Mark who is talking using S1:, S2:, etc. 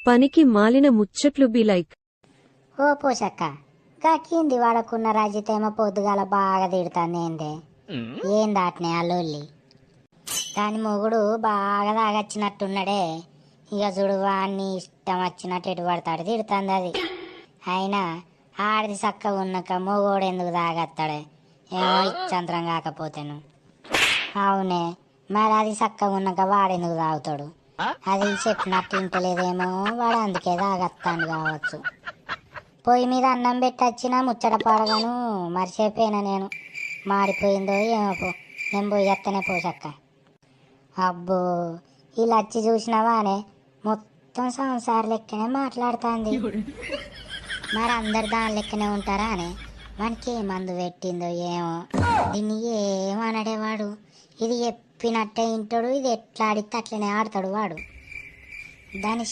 S1: పనికి మాలిన ముచ్చట్లు బి లైక్.
S2: ఓ పోషక్క, గా కింది వాడకున్న రజితేమో పొద్దుగాల బాగా తిడుతుంది. ఏం దాటినాయి అల్లుల్లి. దాని మొగుడు బాగా తాగొచ్చినట్టున్నాడే. ఇక చూడు వాడిని ఇష్టం వచ్చినట్టు ఎటు పడతాడు తిడుతుంది అది. అయినా ఆడిది చక్కగా ఉన్నాక మొగోడు ఎందుకు తాగత్తాడే, ఏమో ఇచ్చంతరం కాకపోతేను. అవునే, మరి అది చక్కగా ఉన్నాక వాడెందుకు తాగుతాడు? అది చెప్పినట్టు ఇంటలేదేమో, వాడు అందుకే తాగత్తాడు కావచ్చు. పొయ్యి మీద అన్నం పెట్టొచ్చినా ముచ్చట పాడగాను మర్చిపోయినా నేను. మాడిపోయిందో ఏమో పో, నేను పోయి ఎత్తనే పోసక్క. అబ్బో, ఇలా వచ్చి చూసినావానే, మొత్తం సంసారం లెక్కనే మాట్లాడుతుంది. మరి అందరు దాని లెక్కనే ఉంటారా అనే? వానికి ఏ మందు పెట్టిందో ఏమో, దీన్ని ఏమనడేవాడు. ఇది చెప్పినట్టే వింటాడు, ఇది ఎట్లా ఆడితే అట్లనే ఆడతాడు వాడు. దాని